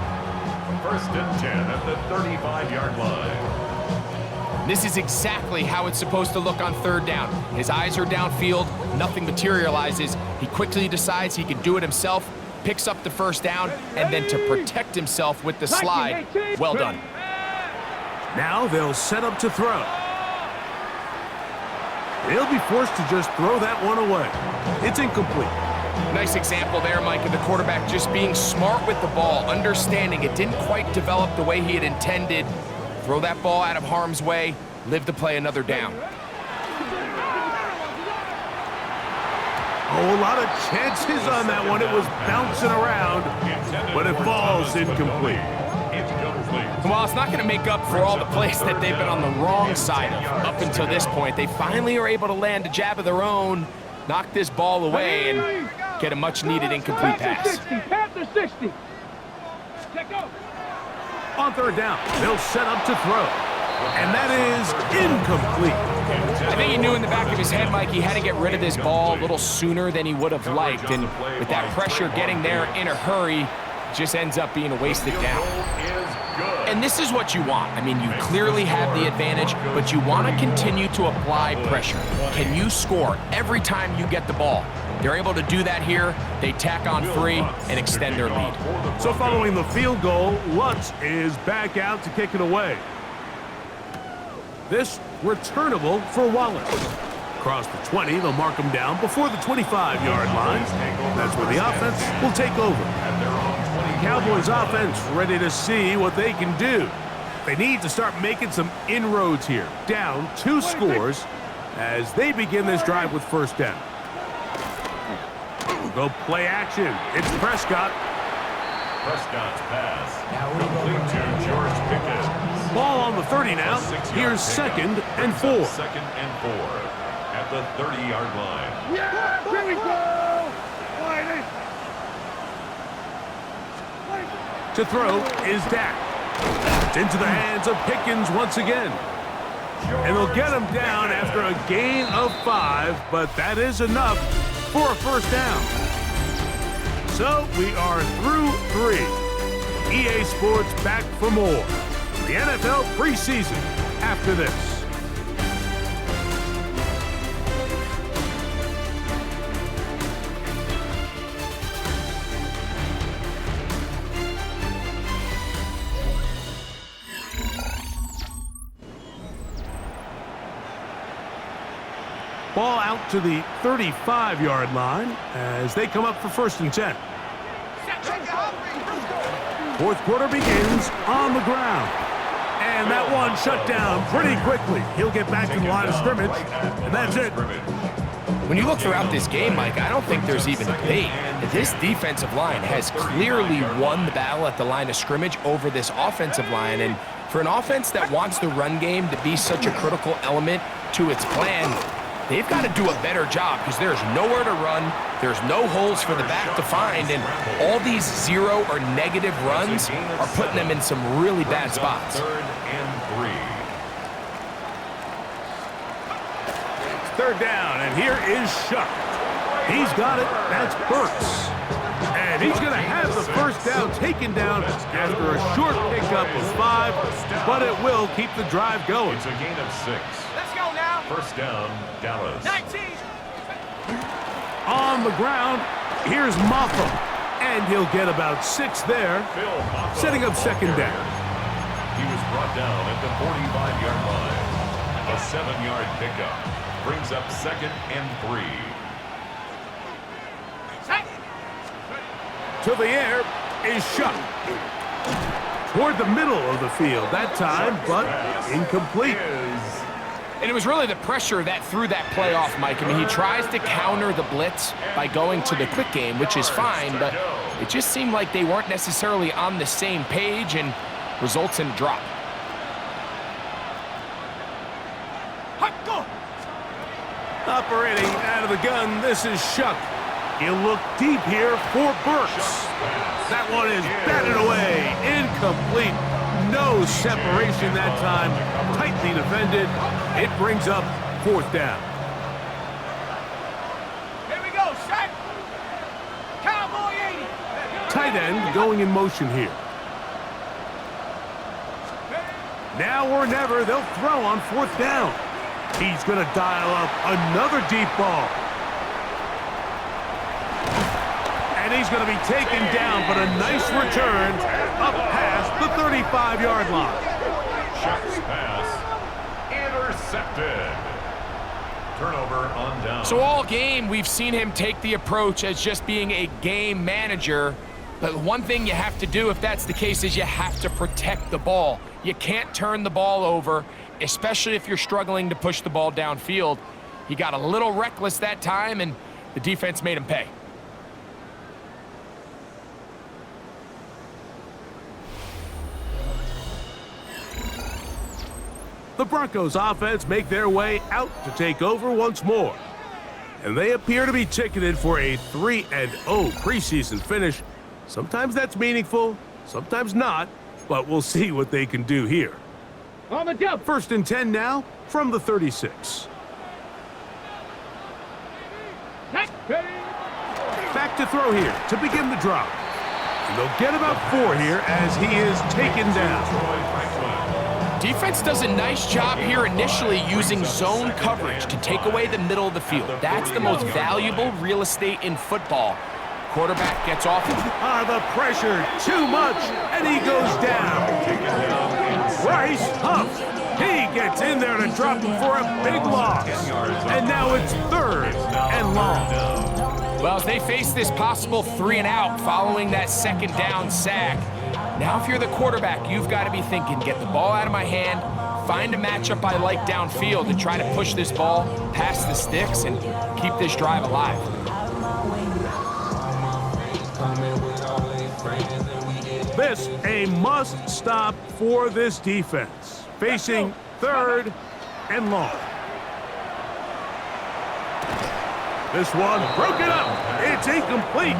1st and 10 at the 35-yard line. This is exactly how it's supposed to look on 3rd down. His eyes are downfield, nothing materializes. He quickly decides he can do it himself, picks up the 1st down, and then to protect himself with the slide, well done. Now they'll set up to throw. They'll be forced to just throw that one away. It's incomplete. Nice example there, Mike, of the quarterback just being smart with the ball, understanding it didn't quite develop the way he had intended. Throw that ball out of harm's way, live to play another down. Oh, a lot of chances on that one. It was bouncing around, but it falls incomplete. Well, it's not going to make up for all the plays that they've been on the wrong side of up until this point. They finally are able to land a jab of their own, knock this ball away, and get a much-needed incomplete pass. Panther 60. Check out. On third down, they'll set up to throw, and that is incomplete. I think he knew in the back of his head, Mike, he had to get rid of this ball a little sooner than he would have liked, and with that pressure getting there in a hurry, it just ends up being a wasted down. And this is what you want. I mean, you clearly have the advantage, but you want to continue to apply pressure. Can you score every time you get the ball? They're able to do that here. They tack on 3 and extend their lead. So following the field goal, Lutz is back out to kick it away. This returnable for Wallace. Across the 20, they'll mark him down before the 25-yard line. That's where the offense will take over. Cowboys offense ready to see what they can do. They need to start making some inroads here. Down 2 scores as they begin this drive with first down. We'll go play action. It's Prescott. Prescott's pass. Complete to George Pickens. Ball on the 30 now. Here's 2nd and 4. 2nd and 4 at the 30-yard line. Yeah, here we go. To throw is Dak. It's into the hands of Pickens once again. And they'll get him down after a gain of 5, but that is enough for a first down. So we are through 3. EA Sports back for more. The NFL preseason after this. Ball out to the 35-yard line as they come up for 1st and 10. Fourth quarter begins on the ground. And that one shut down pretty quickly. He'll get back to the line of scrimmage, and that's it. When you look throughout this game, Mike, I don't think there's even a debate. This defensive line has clearly won the battle at the line of scrimmage over this offensive line. And for an offense that wants the run game to be such a critical element to its plan, they've got to do a better job because there's nowhere to run. There's no holes for the back to find, and all these 0 or negative runs are putting them in some really bad spots. 3rd and 3. Third down, and here is Shuck. He's got it. That's Burks. And he's going to have the first down taken down after a short pickup of 5, but it will keep the drive going. It's a gain of 6. Let's go now. First down, Dallas. 19. On the ground, here's Moffat, and he'll get about 6 there, setting up 2nd down. He was brought down at the 45-yard line. A 7-yard pickup brings up 2nd and 3. To the air is Shuck. Toward the middle of the field that time, but incomplete. And it was really the pressure that threw that play off, Mike. I mean, he tries to counter the blitz by going to the quick game, which is fine, but it just seemed like they weren't necessarily on the same page and results in a drop. Operating out of the gun, this is Shuck. He'll look deep here for Burks. That one is batted away, incomplete. No separation that time, tightly defended. It brings up 4th down. Here we go, Shaq. Cowboy 80. Tight end going in motion here. Now or never, they'll throw on 4th down. He's going to dial up another deep ball. And he's going to be taken down, but a nice return up past the 35-yard line. Shuck's pass intercepted. Turnover on down. So all game, we've seen him take the approach as just being a game manager. But one thing you have to do if that's the case is you have to protect the ball. You can't turn the ball over, especially if you're struggling to push the ball downfield. He got a little reckless that time, and the defense made him pay. The Broncos offense make their way out to take over once more. And they appear to be ticketed for a 3-0 preseason finish. Sometimes that's meaningful, sometimes not, but we'll see what they can do here. On the jump. 1st and 10 now from the 36. Back to throw here to begin the drop. And they'll get about 4 here as he is taken down. Defense does a nice job here initially using zone coverage to take away the middle of the field. That's the most valuable real estate in football. Quarterback gets off. The pressure, too much, and he goes down. Bryce Huff, he gets in there to drop for a big loss. And now it's 3rd and long. Well, as they face this possible 3 and out following that 2nd down sack, now if you're the quarterback, you've got to be thinking, get the ball out of my hand, find a matchup I like downfield and try to push this ball past the sticks and keep this drive alive. This a must stop for this defense. Facing 3rd and long. This one broken up. It's incomplete.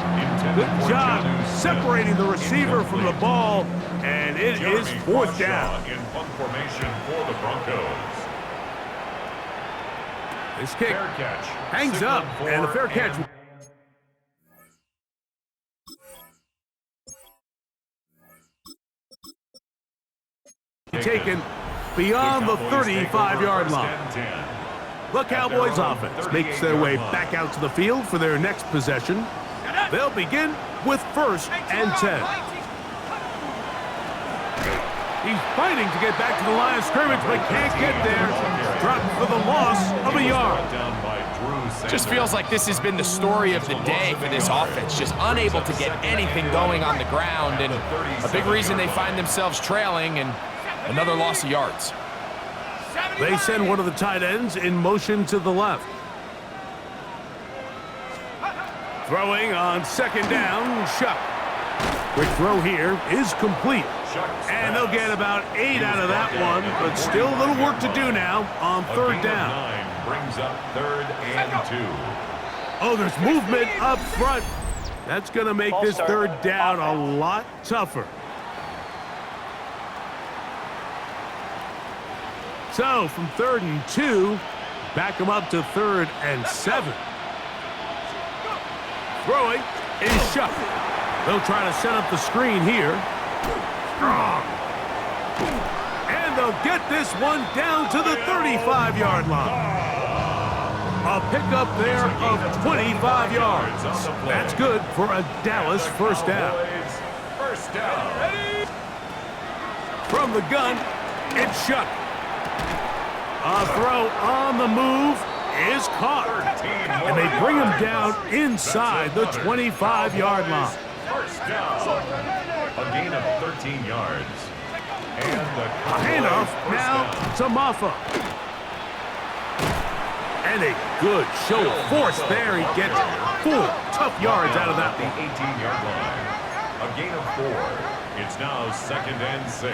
Good job separating the receiver from the ball, and it is 4th down. In punt formation for the Broncos. This kick Fair catch. hangs up, and a fair catch. Taken beyond the 35-yard line. The Cowboys offense makes their way back out to the field for their next possession. They'll begin with 1st and 10. He's fighting to get back to the line of scrimmage, but can't get there. Dropped for the loss of a yard. Just feels like this has been the story of the day for this offense. Just unable to get anything going on the ground, and a big reason they find themselves trailing and another loss of yards. They send one of the tight ends in motion to the left. Throwing on 2nd down, Shuck. Quick throw here is complete. And they'll get about 8 out of that one, but still a little work to do now on 3rd down. Brings up 3rd and 2. Oh, there's movement up front. That's going to make this 3rd down a lot tougher. So, from 3rd and 2, back him up to 3rd and 7. Throwing is Shuck. They'll try to set up the screen here. And they'll get this one down to the 35-yard line. A pickup there of 25 yards. That's good for a Dallas 1st down. First down. From the gun, it's Shuck. A throw on the move is caught. And they bring him down inside the 25-yard line. First down. A gain of 13 yards. And the handoff now to Maffa. And a good show of force there. He gets 4 tough yards out of that the one. 18-yard line. A gain of 4. It's now 2nd and 6.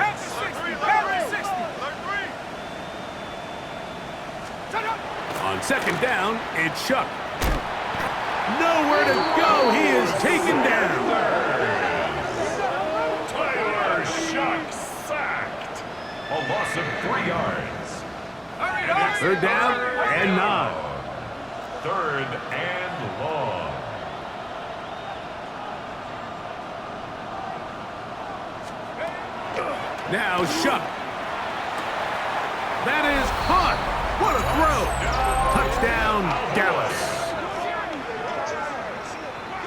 On 2nd down, it's Shuck. Nowhere to go. He is taken down. Tyler Shuck sacked. A loss of 3 yards. 3rd down and 9. 3rd and long. Now Shuck. That is caught. What a throw. Touchdown, Dallas.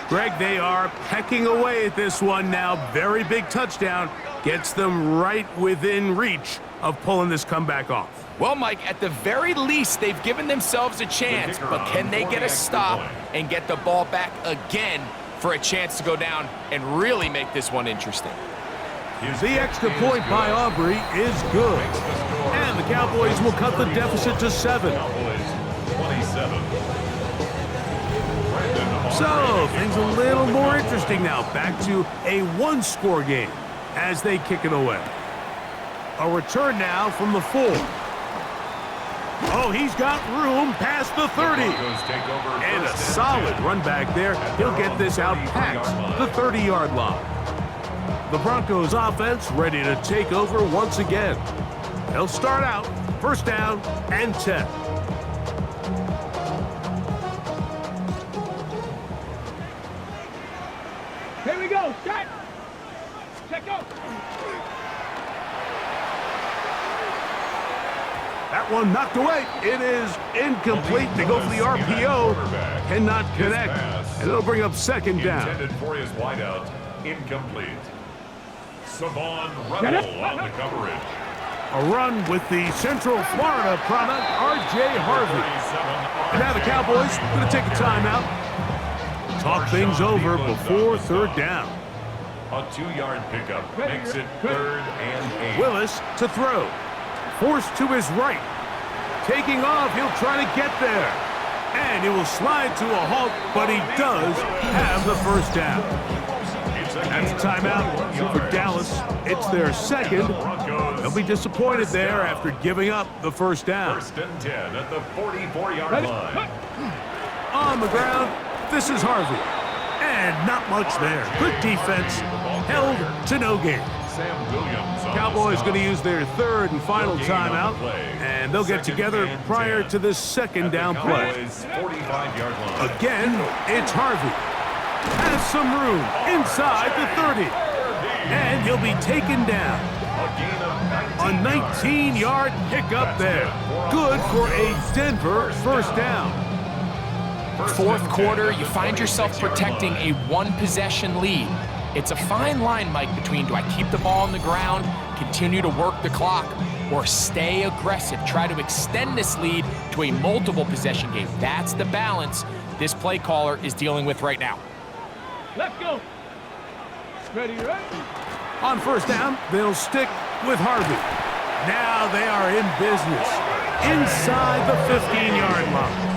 Greg, they are pecking away at this one now. Very big touchdown. Gets them right within reach of pulling this comeback off. Well, Mike, at the very least, they've given themselves a chance, but can they get a stop and get the ball back again for a chance to go down and really make this one interesting? The extra point by Aubrey is good. And the Cowboys will cut the deficit to 7. So, things a little more interesting now. Back to a one-score game as they kick it away. A return now from the 4. Oh, he's got room past the 30. And a solid run back there. He'll get this out past the 30-yard line. The Broncos offense ready to take over once again. They'll start out first down and 10. Here we go, set. Check out. That one knocked away. It is incomplete. They go for the RPO. Cannot connect. And it'll bring up second down. Intended for his wideout. Incomplete. Savon Rebel on the coverage. A run with the Central Florida product, R.J. Harvey. And now the Cowboys going to take a timeout. Talk things over before third down. A 2-yard pickup makes it 3rd and 8. Willis to throw. Forced to his right. Taking off, he'll try to get there. And he will slide to a halt, but he does have the first down. That's a timeout for Dallas. It's their second. They'll be disappointed there after giving up the first down. 1st and 10 at the 44-yard line. On the ground, this is Harvey. And not much there. Good defense. Held to no gain. Sam Williams. Cowboys going to use their third and final timeout. And they'll get together prior to this second down play. 45-yard line. Again, it's Harvey. Has some room inside the 30. And he'll be taken down. A 19-yard pickup there. Good for a Denver first down. Fourth quarter, you find yourself protecting a one-possession lead. It's a fine line, Mike, between do I keep the ball on the ground, continue to work the clock, or stay aggressive, try to extend this lead to a multiple possession game. That's the balance this play caller is dealing with right now. Let's go. Ready, ready? On first down, they'll stick with Harvey. Now they are in business. Inside the 15-yard line.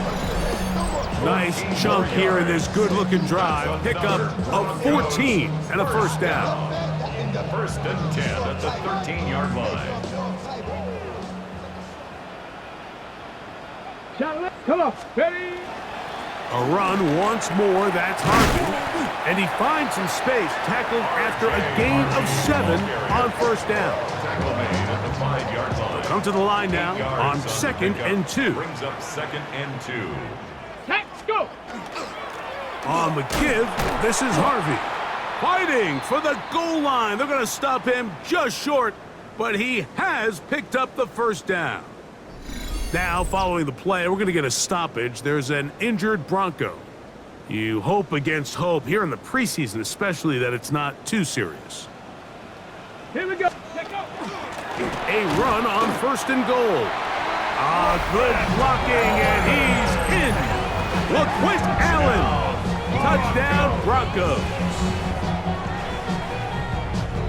Nice chunk here in this good-looking drive. Pickup of 14 and a first down. 1st and 10 at the 13-yard line. Come on, ready? A run once more, that's Harvey. And he finds some space, tackled after a gain of 7 on first down. Tackle made at the 5-yard line. Come to the line now on 2nd and 2. Brings up 2nd and 2. Let's go. On the give, this is Harvey. Fighting for the goal line. They're going to stop him just short, but he has picked up the first down. Now, following the play, we're going to get a stoppage. There's an injured Bronco. You hope against hope here in the preseason, especially that it's not too serious. Here we go. Check out. A run on 1st and goal. Good blocking, and he's in. LaQuint Allen. Touchdown, Broncos.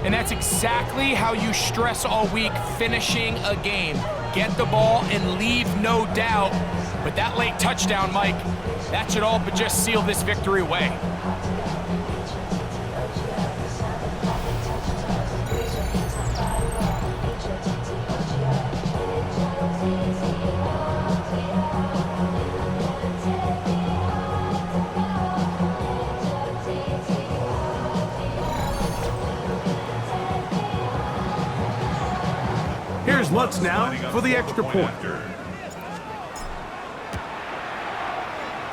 And that's exactly how you stress all week, finishing a game. Get the ball and leave no doubt. But that late touchdown, Mike, that should all but just seal this victory away. Here's Lutz now for the extra point.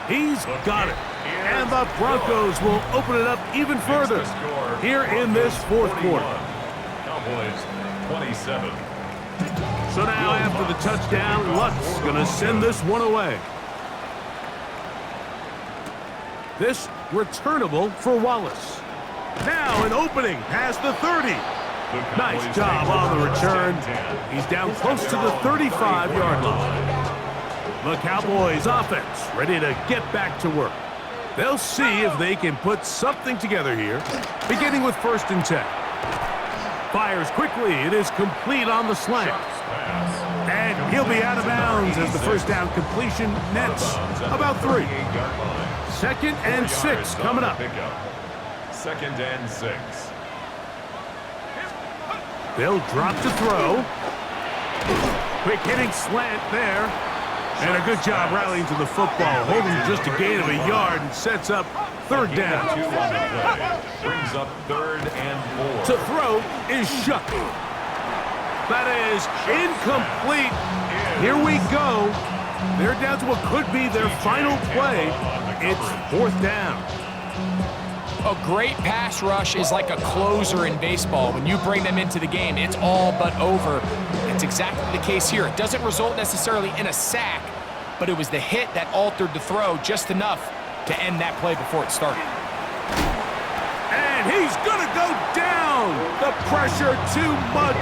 He's got it. And the Broncos will open it up even further here in this fourth quarter. Cowboys 27. So now after the touchdown, Lutz going to send this one away. This returnable for Wallace. Now an opening past the 30. Nice job on the return. He's down close to the 35-yard line. The Cowboys offense ready to get back to work. They'll see if they can put something together here, beginning with 1st and 10. Fires quickly. It is complete on the slant. And he'll be out of bounds as the first down completion nets about 3. 2nd and 6 coming up. 2nd and 6. They'll drop to throw. Quick hitting slant there. And a good job rallying to the football, holding just a gain of a yard and sets up 3rd down. Brings up 3rd and 4. To throw is Shuck. That is incomplete. Here we go. They're down to what could be their final play. It's 4th down. A great pass rush is like a closer in baseball. When you bring them into the game, it's all but over. It's exactly the case here. It doesn't result necessarily in a sack, but it was the hit that altered the throw just enough to end that play before it started. And he's going to go down. The pressure too much.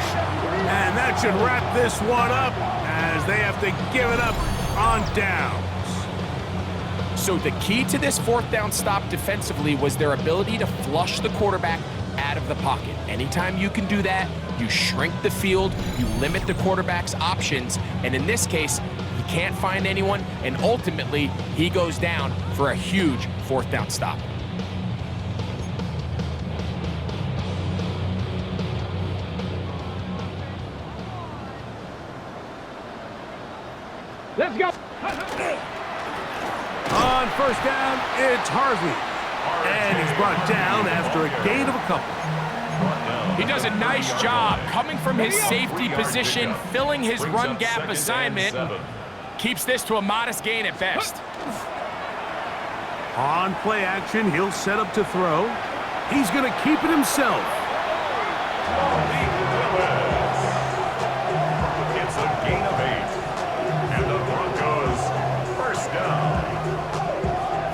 And that should wrap this one up as they have to give it up on downs. So the key to this 4th down stop defensively was their ability to flush the quarterback out of the pocket. Anytime you can do that, you shrink the field, you limit the quarterback's options, and in this case, he can't find anyone, and ultimately, he goes down for a huge 4th down stop. Let's go. On 1st down, it's Harvey. And he's brought down after a gain of a couple. He does a nice job coming from his safety position, filling his run gap assignment, and keeps this to a modest gain at best. On play action, he'll set up to throw. He's going to keep it himself. It's a gain of 8. And the Broncos, 1st down.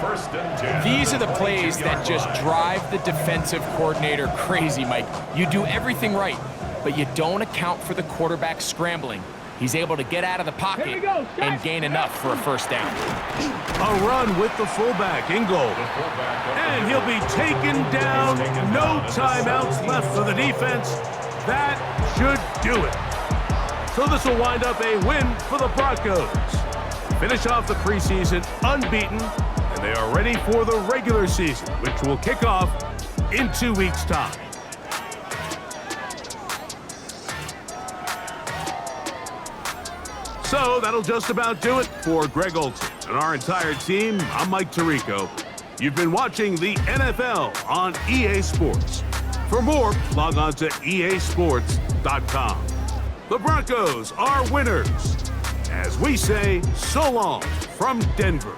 1st and 10. These are the plays that just drive the defensive coordinator crazy, Mike. You do everything right, but you don't account for the quarterback scrambling. He's able to get out of the pocket and gain enough for a 1st down. A run with the fullback in goal. And he'll be taken down. No timeouts left for the defense. That should do it. So this will wind up a win for the Broncos. Finish off the preseason unbeaten, and they are ready for the regular season, which will kick off in 2 weeks' time. So that'll just about do it for Greg Olsen and our entire team. I'm Mike Tirico. You've been watching the NFL on EA Sports. For more, log on to easports.com. The Broncos are winners. As we say, so long from Denver.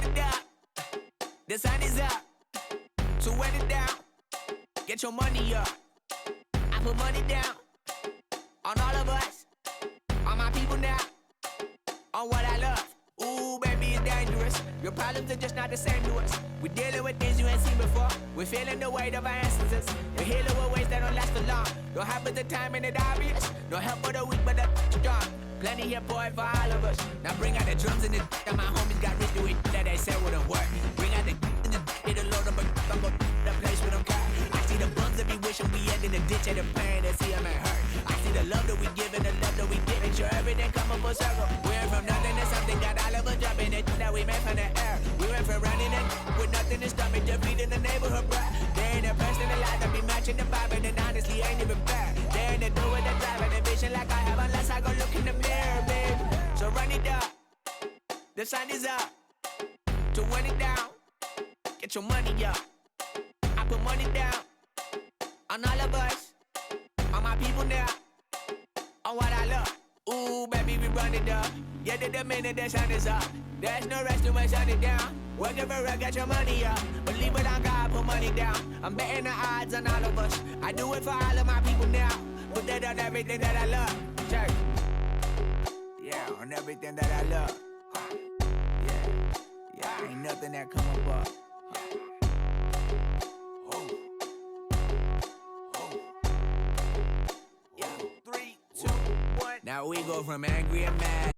run it up. The sun is up. So run it down. Get your money up. I put money down on all of us, on my people now, on what I love. Ooh, baby, it's dangerous. Your problems are just not the same to us. We're dealing with things you ain't seen before. We're feeling the weight of our ancestors. We're healing with ways that don't last for long. Don't happen the time and it obvious. No help for the weak, but the strong. Plenty here, boy, for all of us. Now bring out the drums and the and my homies got rich to it that they said wouldn't work. Bring out the and the hit a load of a I'm go the place with them car. I see the bums that be wishing we end in the ditch of the pain and see them ain't hurt. I see the love that we give and the love that we give. Make sure everything come up full circle. We went from nothing to something, got all of us jumping it that we made from the air. We went from running it with nothing to stomach, just feeding the neighborhood, bruh. They ain't the person alive that be matching the vibe, and honestly ain't even fair. They ain't the do with the drive and the vision like I have unless I go look in the mirror, babe. So run it up, the sun is up. To run it down, get your money up. I put money down on all of us, on my people now, on what I love. Ooh, baby, we run it up. Get it the minute the sun is up. There's no rest to shut it down. Working for real, get your money up. Believe it on God, put money down. I'm betting the odds on all of us. I do it for all of my people now. Put that on everything that I love. Check. Yeah, on everything that I love. Yeah, ain't nothing that come above. Yeah, 3, 2, 1. Now we go from angry and mad.